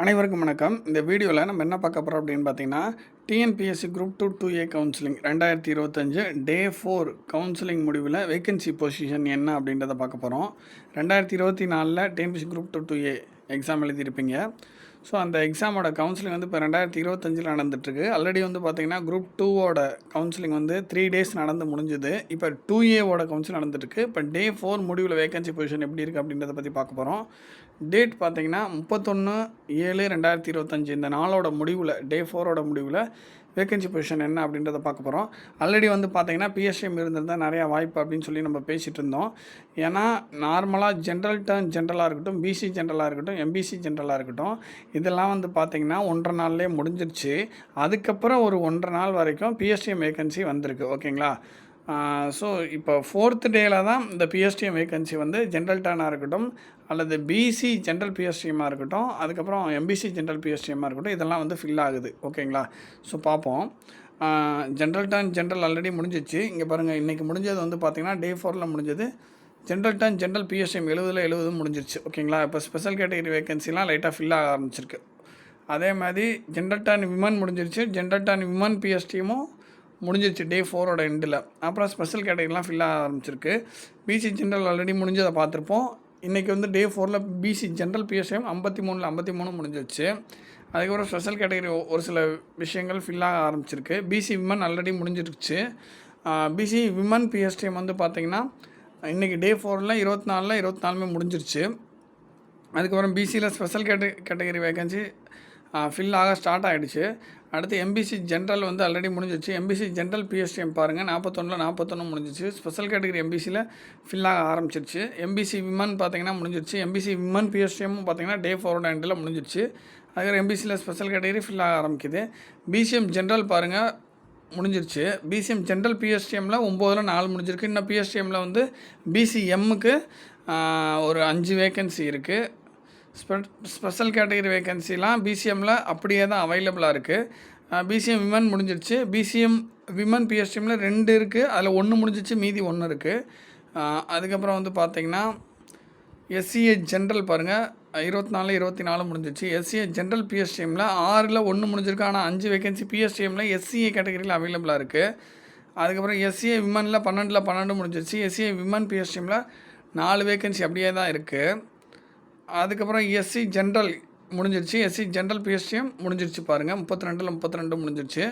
அனைவருக்கும் வணக்கம். இந்த வீடியோவில் நம்ம என்ன பார்க்க போகிறோம் அப்படின்னு பார்த்தீங்கன்னா, TNPSC group 2 2A counselling 2025 day 4 counselling முடிவில் வேகன்சி பொசிஷன் என்ன அப்படின்றத பார்க்க போகிறோம். 2024 டிஎன்பிஎஸ்சி குரூப் 2 2A எக்ஸாம் எழுதியிருப்பீங்க. ஸோ அந்த எக்ஸாமோட கவுன்சிலிங் வந்து இப்போ 2025 நடந்துட்டுருக்கு. ஆல்ரெடி வந்து பார்த்திங்கன்னா குரூப் 2ஓட கவுன்சிலிங் வந்து 3 days நடந்து முடிஞ்சுது. இப்போ 2Aவோட கவுன்சிலிங் நடந்துட்டுருக்கு. இப்போ டே 4 முடிவில் வேகன்சி பொசிஷன் எப்படி இருக்குது அப்படின்றத பற்றி பார்க்க போகிறோம். டேட் பார்த்திங்கன்னா 31/7/2025 இந்த நாளோட முடிவில் டே 4ஓட முடிவில் வேகன்சி பொசிஷன் என்ன அப்படின்றத பார்க்க போகிறோம். ஆல்ரெடி வந்து பார்த்திங்கன்னா பிஎஸ்டிஎம் இருந்திருந்தால் நிறையா வாய்ப்பு அப்படின்னு சொல்லி நம்ம பேசிகிட்டு இருந்தோம். ஏன்னா நார்மலாக ஜென்ரலாக இருக்கட்டும், பிசி ஜென்ரலாக இருக்கட்டும், எம்பிசி ஜென்ரலாக இருக்கட்டும், இதெல்லாம் வந்து பார்த்திங்கன்னா 1.5 நாள்லேயே முடிஞ்சிருச்சு. அதுக்கப்புறம் ஒரு 1.5 நாள் வரைக்கும் பிஎஸ்டிஎம் வேகன்சி வந்திருக்கு. ஓகேங்களா? ஸோ இப்போ 4th டேயில் தான் இந்த பிஎஸ்டிஎம் வேகன்சி வந்து ஜென்ரல் டர்னாக இருக்கட்டும் அல்லது பிசி ஜென்ரல் பிஎஸ்டிஎம்மாக இருக்கட்டும், அதுக்கப்புறம் எம்பிசி ஜென்ரல் பிஎஸ்டிஎம்மாக இருக்கட்டும், இதெல்லாம் வந்து ஃபில் ஆகுது. ஓகேங்களா? ஸோ பார்ப்போம். ஜென்ரல் ஆல்ரெடி முடிஞ்சிச்சு. இங்கே பாருங்கள், இன்றைக்கி முடிஞ்சது வந்து பார்த்திங்கன்னா டே 4ல் முடிஞ்சது. ஜென்ரல் பிஎஸ்டிஎம் 70 முடிஞ்சிருச்சு. ஓகேங்களா? இப்போ ஸ்பெஷல் கேட்டகரி வேகன்சிலாம் லைட்டாக ஃபில் ஆக ஆரம்பிச்சிருக்கு. அதே மாதிரி ஜென்ரல் டர்ன் விமன் முடிஞ்சிருச்சு. ஜென்ரல் டர்ன் விமன் பிஎஸ்டிஎம்மும் முடிஞ்சிருச்சு டே 4ஓட எண்டில். அப்புறம் ஸ்பெஷல் கேட்டகரிலாம் ஃபில் ஆக ஆரம்பிச்சிருக்கு. பிசி ஜென்ரல் ஆல்ரெடி முடிஞ்சதை பார்த்துருப்போம். இன்றைக்கி வந்து டே 4ல் பிசி ஜென்ரல் பிஎஸ்டிஎம் 53 முடிஞ்சிருச்சு. அதுக்கப்புறம் ஸ்பெஷல் கேட்டகரி ஒரு சில விஷயங்கள் ஃபில் ஆக ஆரம்பிச்சிருக்கு. பிசி விமன் ஆல்ரெடி முடிஞ்சிருச்சு. பிசி விமன் பிஎஸ்டிஎம் வந்து பார்த்திங்கன்னா இன்றைக்கி டே 4ல் 24 முடிஞ்சிருச்சு. அதுக்கப்புறம் பிசியில் ஸ்பெஷல் கேட்டகரி வேகன்சி ஃபில் ஆக ஸ்டார்ட் ஆகிடுச்சு. அடுத்து எம்பிசி ஜென்ரல் வந்து ஆல்ரெடி முடிஞ்சிச்சு. எம்பிசி ஜென்ரல் பிஎஸ்டிஎம் பாருங்கள், 41 முடிஞ்சிச்சு. ஸ்பெஷல் கேட்டகரி எம்பிசியில் ஃபில் ஆக ஆரம்பிச்சிருச்சு. எம்பிசி விமன் பார்த்திங்கன்னா முடிஞ்சிருச்சு. எம்பிசி விமன் பிஎஸ்டிஎம்மும் பார்த்திங்கன்னா டே 4ஓட எண்டில் முடிஞ்சிருச்சு. அதுக்கப்புறம் எம்பிசியில் ஸ்பெஷல் கேட்டகரி ஃபில் ஆக ஆரம்பிக்குது. பிசிஎம் ஜென்ரல் பாருங்கள் முடிஞ்சிருச்சு. பிசிஎம் ஜென்ரல் பிஎஸ்டிஎம்மில் 9ல் 4 முடிஞ்சிருக்கு. இன்னும் பிஎஸ்டிஎம்மில் வந்து பிசிஎம்முக்கு ஒரு 5 வேகன்சி இருக்குது. ஸ்பெஷல் கேட்டகரி வேகன்சிலாம் பிசிஎம்மில் அப்படியே தான் அவைலபிளாக இருக்குது. பிசிஎம் விமன் முடிஞ்சிருச்சு. பிசிஎம் விமன் பிஎஸ்டிஎம்மில் 2 இருக்குது. அதில் 1 முடிஞ்சிச்சு, மீதி 1 இருக்குது. அதுக்கப்புறம் வந்து பார்த்திங்கன்னா எஸ்சிஏ ஜென்ரல் பாருங்கள் 24 முடிஞ்சிச்சு. எஸ்சிஏ ஜென்ரல் பிஎஸ்டிஎம்மில் 6ல் 1 முடிஞ்சிருக்கு. ஆனால் 5 வேகன்சி பிஎஸ்டிஎம்மில் எஸ்சிஏ கேட்டகரியில் அவைலபிளாக இருக்குது. அதுக்கப்புறம் எஸ்சிஏ விமனில் 12 முடிஞ்சிருச்சு. எஸ்சிஏ விமன் பிஎஸ்டிஎம்மில் 4 வேகன்சி அப்படியே தான் இருக்குது. அதுக்கப்புறம் எஸ்சி ஜென்ரல் முடிஞ்சிருச்சு. எஸ்சி ஜென்ரல் பிஎஸ்டிஎம் முடிஞ்சிருச்சு பாருங்கள், 32 முடிஞ்சிருச்சு.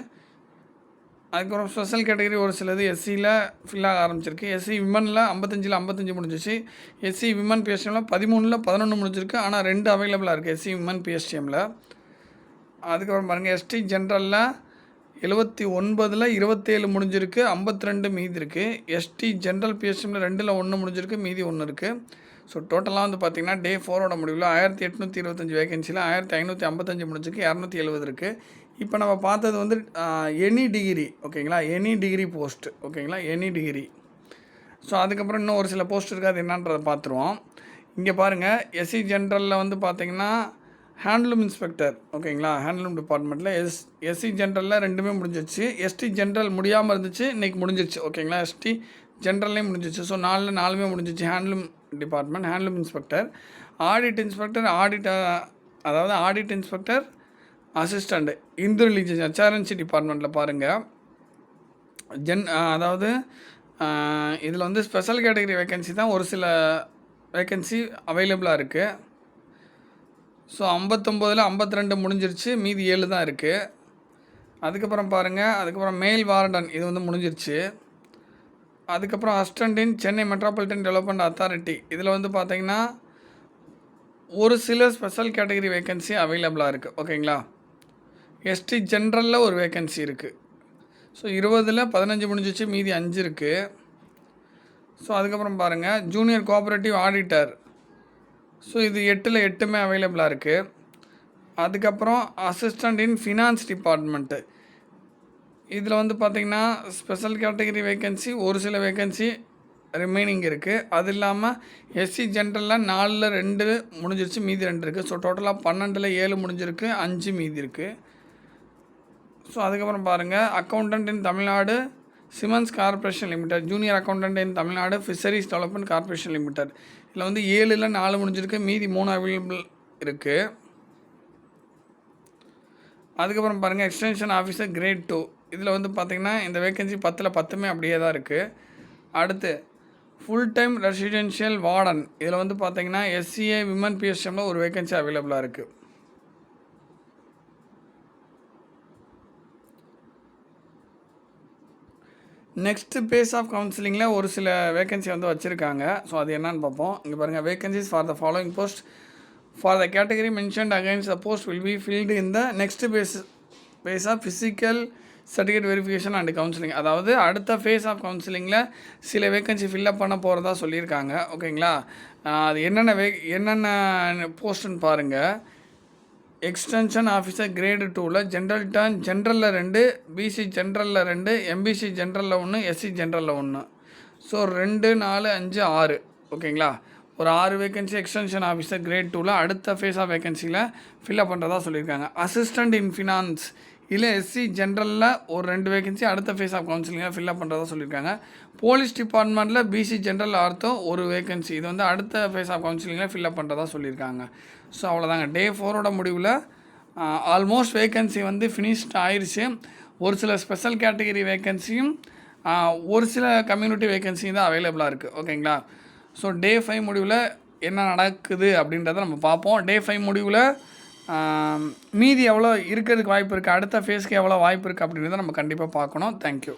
அதுக்கப்புறம் ஸ்பெஷல் கேட்டகரி ஒரு சிலது எஸ்சியில் ஃபில் ஆக ஆரம்பிச்சிருக்கு. எஸ்சி விமனில் 55 முடிஞ்சிச்சு. எஸ்சி விமன் பிஎஸ்டிஎம்மில் 13 முடிஞ்சிருக்கு. ஆனால் 2 அவைலபிளாக இருக்குது எஸ்சி விமன் பிஎஸ்டிஎம்மில். அதுக்கப்புறம் பாருங்கள், எஸ்டி ஜென்ரலில் 79ல் 27 முடிஞ்சிருக்கு, 52 மீதி இருக்குது. எஸ்டி ஜென்ரல் பிஎஸ்டிஎம்மில் 2ல் 1 முடிஞ்சிருக்கு, மீதி 1 இருக்குது. ஸோ டோட்டலாக வந்து பார்த்திங்கன்னா டே 4ஓட முடிவில் 1825 வேகன்சியில் 1555 முடிஞ்சிருக்கு, 270 இருக்குது. இப்போ நம்ம பார்த்தது வந்து எனி டிகிரி. ஓகேங்களா? Any degree post. ஓகேங்களா? Any degree. ஸோ அதுக்கப்புறம் இன்னும் ஒரு சில போஸ்ட் இருக்குது, அது என்னன்றதை பார்த்துருவோம். இங்கே பாருங்கள், எஸ்சி ஜென்ரலில் வந்து பார்த்திங்கன்னா ஹேண்ட்லூம் இன்ஸ்பெக்டர். ஓகேங்களா? ஹேண்ட்லூம் டிபார்ட்மெண்ட்டில் எஸ்சி ஜென்ரலில் 2மே முடிஞ்சிச்சு. எஸ்டி ஜென்ரல் முடியாமல் இருந்துச்சு, இன்றைக்கி முடிஞ்சிருச்சு. ஓகேங்களா? எஸ்டி ஜென்ரல்லையும் முடிஞ்சிச்சு. ஸோ 4மே முடிஞ்சிச்சு. Handloom department, handloom inspector, audit inspector, அதாவது audit inspector assistant, Hindu religious HRNC டிபார்ட்மெண்ட்டில் பாருங்கள். அதாவது இதில் வந்து ஸ்பெஷல் கேட்டகரி வேகன்சி தான் ஒரு சில வேகன்சி அவைலபிளாக இருக்குது. ஸோ 59ல் 52 முடிஞ்சிருச்சு, மீதி 7 தான் இருக்குது. அதுக்கப்புறம் பாருங்கள், அதுக்கப்புறம் மேல் வார்டன் இது வந்து முடிஞ்சிருச்சு. அதுக்கப்புறம் அசிஸ்டண்ட் இன் சென்னை மெட்ரோபாலிட்டன் டெவலப்மெண்ட் அத்தாரிட்டி இதில் வந்து பார்த்திங்கன்னா ஒரு சில ஸ்பெஷல் கேட்டகரி வேகன்சி அவைலபிளாக இருக்குது. ஓகேங்களா? எஸ்டி ஜென்ரலில் ஒரு வேகன்சி இருக்குது. ஸோ 20ல் 15 முடிஞ்சிச்சு, மீதி 5 இருக்குது. ஸோ அதுக்கப்புறம் பாருங்கள், ஜூனியர் கோஆப்ரேட்டிவ் ஆடிட்டர். ஸோ இது 8ல் 8மே அவைலபிளாக இருக்குது. அதுக்கப்புறம் அசிஸ்டண்ட் இன் ஃபினான்ஸ் டிபார்ட்மெண்ட்டு இதில் வந்து பார்த்திங்கன்னா ஸ்பெஷல் கேட்டகரி வேகன்சி ஒரு சில வேகன்சி ரிமைனிங் இருக்குது. அது இல்லாமல் எஸ்சி ஜென்ரலில் 4ல் 2 முடிஞ்சிருச்சு, மீதி 2 இருக்குது. ஸோ டோட்டலாக 12ல் 7 முடிஞ்சிருக்கு, 5 மீதி இருக்குது. ஸோ அதுக்கப்புறம் பாருங்கள், accountant in Tamil Nadu cements corporation limited, junior accountant in Tamil Nadu fisheries development corporation limited இதில் வந்து 7ல் 4 முடிஞ்சிருக்கு, மீதி 3 அவைலபிள் இருக்குது. அதுக்கப்புறம் பாருங்கள் எக்ஸ்டென்ஷன் ஆஃபீஸர் கிரேட் 2 இதில் வந்து பார்த்திங்கன்னா இந்த வேகன்சி 10ல் 10மே அப்படியே தான் இருக்குது. அடுத்து ஃபுல் டைம் ரெசிடென்ஷியல் வார்டன் இதில் வந்து பார்த்திங்கன்னா எஸ்சிஏ விமன் பிஎஸ்எம்மில் ஒரு வேகன்சி அவைலபிளாக இருக்குது. நெக்ஸ்ட்டு பேஸ் ஆஃப் கவுன்சிலிங்கில் ஒரு சில வேகன்சி வந்து வச்சுருக்காங்க. ஸோ அது என்னன்னு பார்ப்போம். இங்கே பாருங்கள் vacancies for the following post for the category mentioned against the post will be filled in the next phase of physical certificate verification and counselling. அதாவது அடுத்த ஃபேஸ் ஆஃப் கவுன்சிலிங்கில் சில வேகன்சி ஃபில்லப் பண்ண போகிறதா சொல்லியிருக்காங்க. ஓகேங்களா, அது என்னென்ன போஸ்ட்டுன்னு பாருங்கள். எக்ஸ்டென்ஷன் ஆஃபீஸர் கிரேடு 2ல் ஜென்ரல் டர்ன் ஜென்ரலில் 2, பிசி ஜென்ரலில் 2, எம்பிசி ஜென்ரலில் 1, எஸ்சி ஜென்ரலில் 1. ஸோ 2, 4, 5, 6. ஓகேங்களா, ஒரு 6 வேகன்சி எக்ஸ்டென்ஷன் ஆஃபீஸர் கிரேட் 2ல் அடுத்த ஃபேஸ் ஆஃப் வேகன்சியில் ஃபில்அப் பண்ணுறதா சொல்லியிருக்காங்க. அசிஸ்டண்ட் இன் ஃபினான்ஸ் இல்லை எஸ்சி ஜென்ரலில் ஒரு 2 வேகன்சி அடுத்த ஃபேஸ் ஆஃப் கவுன்சிலிங்கில் ஃபில்அப் பண்ணுறதா சொல்லியிருக்காங்க. போலீஸ் டிபார்ட்மெண்ட்டில் பிசி ஜென்ரல் ஆர்த்தோ ஒரு வேகன்சி இது வந்து அடுத்த ஃபேஸ் ஆஃப் கவுன்சிலிங்கில் ஃபில்அப் பண்ணுறதா சொல்லியிருக்காங்க. ஸோ அவ்வளோதாங்க. டே 4 முடிவில் ஆல்மோஸ்ட் வேகன்சி வந்து ஃபினிஷ்ட் ஆயிடுச்சு. ஒரு சில ஸ்பெஷல் கேட்டகரி வேகன்சியும் ஒரு சில கம்யூனிட்டி வேகன்சியும் தான் அவைலபிளாக இருக்குது. ஓகேங்களா, ஸோ டே 5 முடிவில் என்ன நடக்குது அப்படின்றத நம்ம பார்ப்போம். டே 5 முடிவில் மீதி எவ்வளோ இருக்கிறதுக்கு வாய்ப்பு இருக்குது, அடுத்த ஃபேஸ்க்கு எவ்வளோ வாய்ப்பு இருக்குது அப்படின்றத நம்ம கண்டிப்பாக பார்க்கணும். தேங்க்யூ.